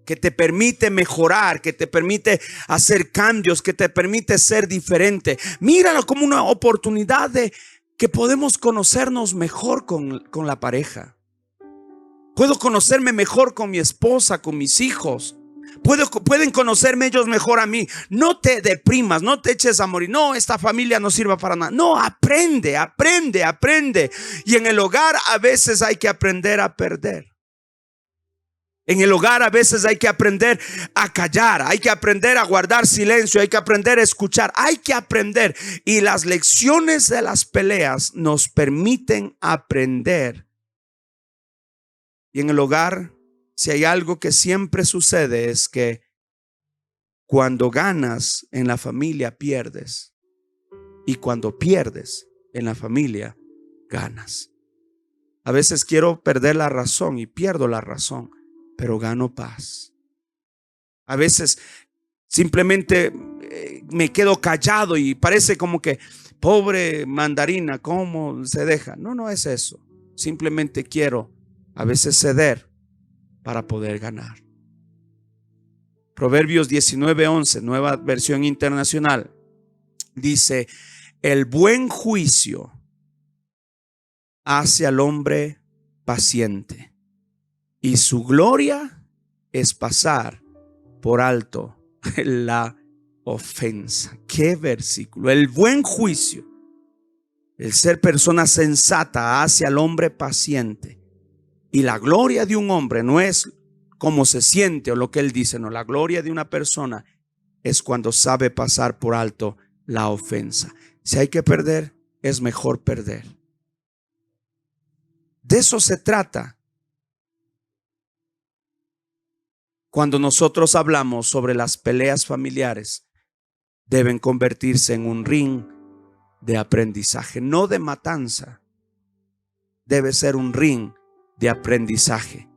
que te permite mejorar, que te permite hacer cambios, que te permite ser diferente. Míralo como una oportunidad de que podemos conocernos mejor con la pareja. Puedo conocerme mejor con mi esposa, con mis hijos. Pueden conocerme ellos mejor a mí. No te deprimas, no te eches a morir. No, esta familia no sirva para nada. No, aprende. Y en el hogar a veces hay que aprender a perder. En el hogar a veces hay que aprender a callar, hay que aprender a guardar silencio, hay que aprender a escuchar, hay que aprender. Y las lecciones de las peleas nos permiten aprender. Y en el hogar, si hay algo que siempre sucede es que cuando ganas en la familia pierdes, y cuando pierdes en la familia ganas. A veces quiero perder la razón y pierdo la razón, pero gano paz. A veces simplemente me quedo callado y parece como que pobre mandarina, ¿cómo se deja? No es eso. Simplemente quiero a veces ceder para poder ganar. Proverbios 19:11, nueva versión internacional, dice: el buen juicio hace al hombre paciente, y su gloria es pasar por alto la ofensa. Qué versículo. El buen juicio, el ser persona sensata, hace al hombre paciente. Y la gloria de un hombre no es cómo se siente o lo que él dice, no. La gloria de una persona es cuando sabe pasar por alto la ofensa. Si hay que perder, es mejor perder. De eso se trata cuando nosotros hablamos sobre las peleas familiares. Deben convertirse en un ring de aprendizaje, no de matanza. Debe ser un ring de aprendizaje.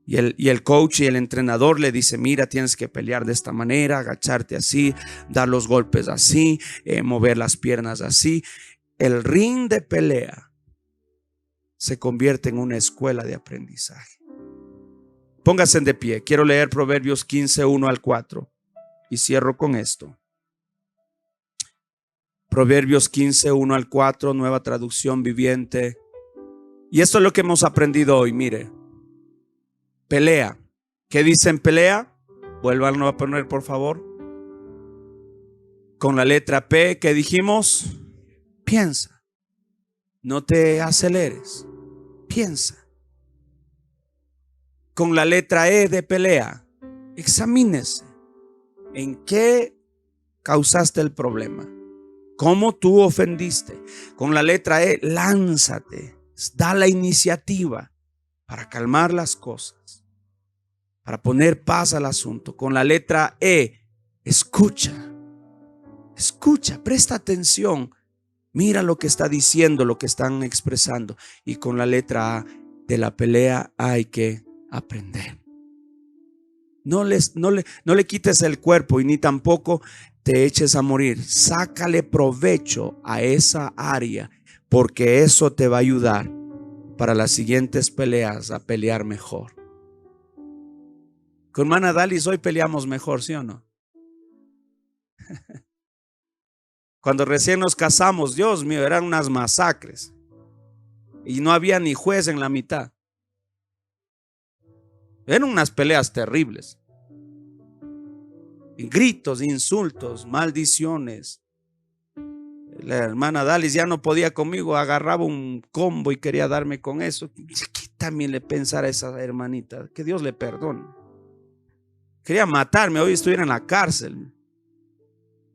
Y el coach y el entrenador le dice: mira, tienes que pelear de esta manera, agacharte así, dar los golpes así, mover las piernas así. El ring de pelea se convierte en una escuela de aprendizaje. Pónganse de pie. Quiero leer Proverbios 15:1-4 y cierro con esto. Proverbios 15:1-4, nueva traducción viviente. Y esto es lo que hemos aprendido hoy. Mire, pelea. ¿Qué dice en pelea? Vuélvanlo a poner, por favor. Con la letra P, ¿qué dijimos? Piensa. No te aceleres. Piensa. Con la letra E de pelea, examínese. ¿En qué causaste el problema? ¿Cómo tú ofendiste? Con la letra E, lánzate. Da la iniciativa para calmar las cosas, para poner paz al asunto. Con la letra E, escucha. Escucha, presta atención. Mira lo que está diciendo, lo que están expresando. Y con la letra A de la pelea hay que aprender. No le quites el cuerpo y ni tampoco te eches a morir. Sácale provecho a esa área, porque eso te va a ayudar para las siguientes peleas a pelear mejor. Con hermana Dalis hoy peleamos mejor, ¿sí o no? Cuando recién nos casamos, Dios mío, eran unas masacres y no había ni juez en la mitad. Eran unas peleas terribles. Gritos, insultos, maldiciones. La hermana Dalis ya no podía conmigo, agarraba un combo y quería darme con eso. ¿Qué también le pensara a esa hermanita? Que Dios le perdone. Quería matarme, hoy estuviera en la cárcel.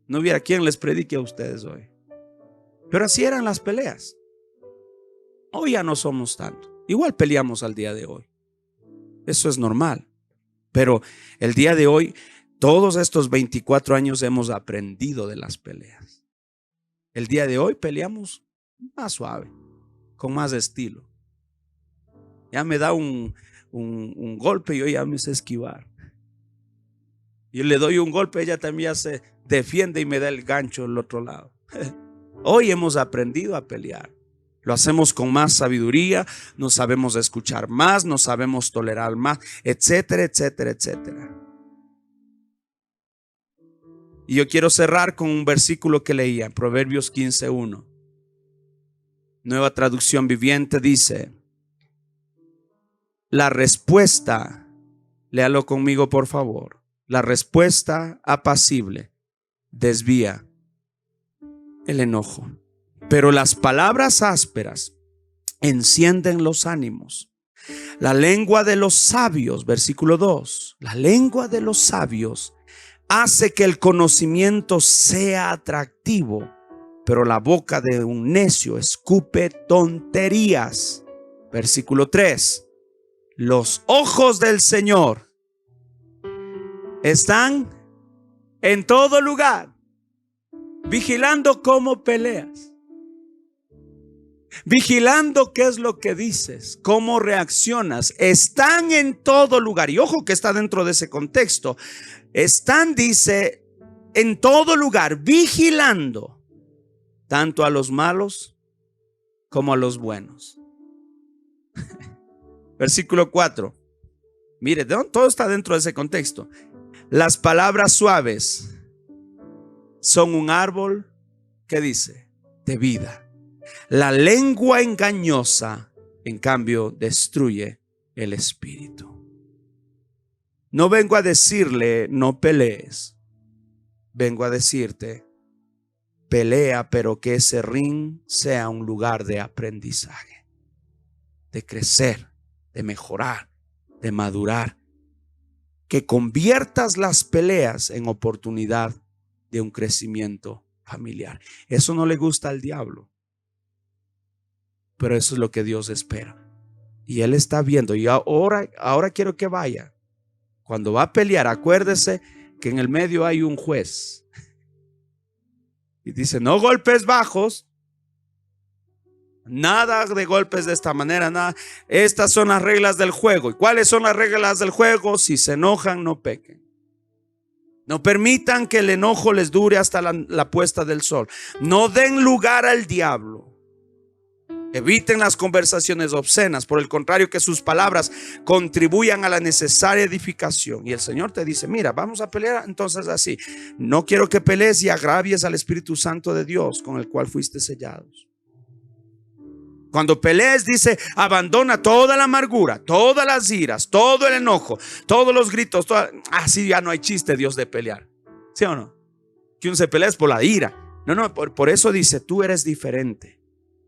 No hubiera quien les predique a ustedes hoy. Pero así eran las peleas. Hoy ya no somos tanto. Igual peleamos al día de hoy. Eso es normal. Pero el día de hoy, todos estos 24 años hemos aprendido de las peleas. El día de hoy peleamos más suave, con más estilo. Ya me da un golpe y yo ya me sé esquivar. Yo le doy un golpe, ella también ya se defiende y me da el gancho al otro lado. Hoy hemos aprendido a pelear. Lo hacemos con más sabiduría, nos sabemos escuchar más, nos sabemos tolerar más, etcétera, etcétera, etcétera. Y yo quiero cerrar con un versículo que leía en Proverbios 15:1. Nueva traducción viviente dice: la respuesta, léalo conmigo por favor. La respuesta apacible desvía el enojo, pero las palabras ásperas encienden los ánimos. La lengua de los sabios, versículo 2, la lengua de los sabios hace que el conocimiento sea atractivo, pero la boca de un necio escupe tonterías. Versículo 3, los ojos del Señor están en todo lugar, vigilando cómo peleas, vigilando qué es lo que dices, cómo reaccionas. Están en todo lugar. Y ojo que está dentro de ese contexto. Están, dice, en todo lugar, vigilando tanto a los malos como a los buenos. Versículo 4. Mire, todo está dentro de ese contexto. Las palabras suaves son un árbol, ¿qué dice? De vida. La lengua engañosa, en cambio, destruye el espíritu. No vengo a decirle no pelees. Vengo a decirte, pelea, pero que ese ring sea un lugar de aprendizaje, de crecer, de mejorar, de madurar. Que conviertas las peleas en oportunidad de un crecimiento familiar. Eso no le gusta al diablo, pero eso es lo que Dios espera. Y Él está viendo. Y ahora quiero que vaya. Cuando va a pelear, acuérdese que en el medio hay un juez. Y dice, no golpes bajos. Nada de golpes de esta manera, nada. Estas son las reglas del juego. ¿Y cuáles son las reglas del juego? Si se enojan, no pequen. No permitan que el enojo les dure hasta la puesta del sol. No den lugar al diablo. Eviten las conversaciones obscenas. Por el contrario, que sus palabras contribuyan a la necesaria edificación. Y el Señor te dice, mira, vamos a pelear entonces así. No quiero que pelees y agravies al Espíritu Santo de Dios, con el cual fuiste sellados. Cuando pelees, dice, abandona toda la amargura, todas las iras, todo el enojo, todos los gritos. Así ya no hay chiste, Dios, de pelear. ¿Sí o no? que uno se pelea es por la ira. No, por eso dice, tú eres diferente.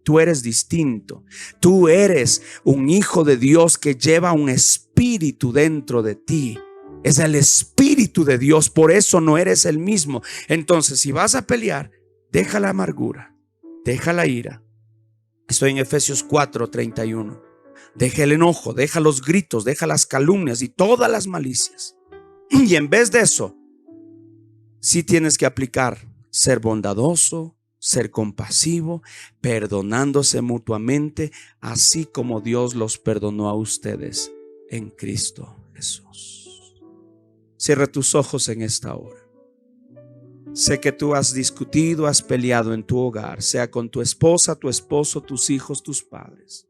Tú eres distinto. Tú eres un hijo de Dios que lleva un espíritu dentro de ti. Es el espíritu de Dios. Por eso no eres el mismo. Entonces, si vas a pelear, deja la amargura, deja la ira. Estoy en Efesios 4:31. Deja el enojo, deja los gritos, deja las calumnias y todas las malicias. Y en vez de eso, sí tienes que aplicar ser bondadoso, ser compasivo, perdonándose mutuamente, así como Dios los perdonó a ustedes en Cristo Jesús. Cierra tus ojos en esta hora. Sé que tú has discutido, has peleado en tu hogar, sea con tu esposa, tu esposo, tus hijos, tus padres.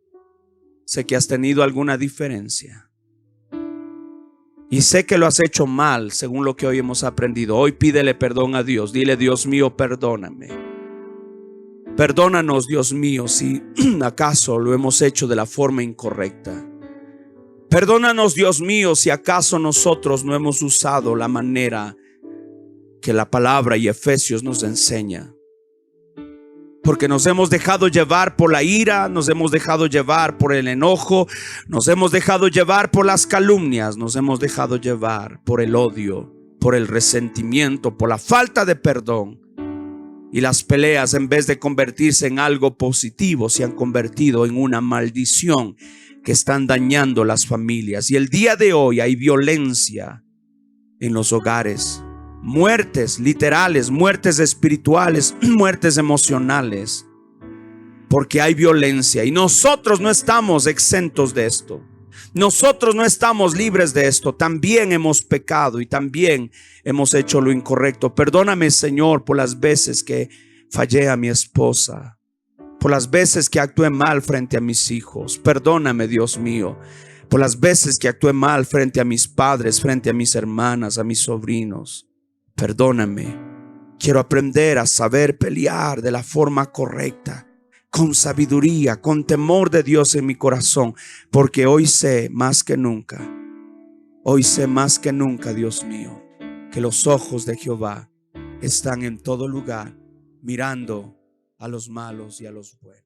Sé que has tenido alguna diferencia. Y sé que lo has hecho mal, según lo que hoy hemos aprendido. Hoy pídele perdón a Dios. Dile: Dios mío, perdóname. Perdónanos, Dios mío, si acaso lo hemos hecho de la forma incorrecta. Perdónanos, Dios mío, si acaso nosotros no hemos usado la manera que la palabra y Efesios nos enseña. Porque nos hemos dejado llevar por la ira, nos hemos dejado llevar por el enojo, nos hemos dejado llevar por las calumnias, nos hemos dejado llevar por el odio, por el resentimiento, por la falta de perdón. Y las peleas, en vez de convertirse en algo positivo, se han convertido en una maldición que están dañando las familias. Y el día de hoy hay violencia en los hogares. Muertes literales, muertes espirituales, muertes emocionales, porque hay violencia y nosotros no estamos exentos de esto. Nosotros no estamos libres de esto. También hemos pecado y también hemos hecho lo incorrecto. Perdóname, Señor, por las veces que fallé a mi esposa, por las veces que actué mal frente a mis hijos. Perdóname, Dios mío, por las veces que actué mal frente a mis padres, frente a mis hermanas, a mis sobrinos. Perdóname. Quiero aprender a saber pelear de la forma correcta, con sabiduría, con temor de Dios en mi corazón, porque hoy sé más que nunca, Dios mío, que los ojos de Jehová están en todo lugar, mirando a los malos y a los buenos.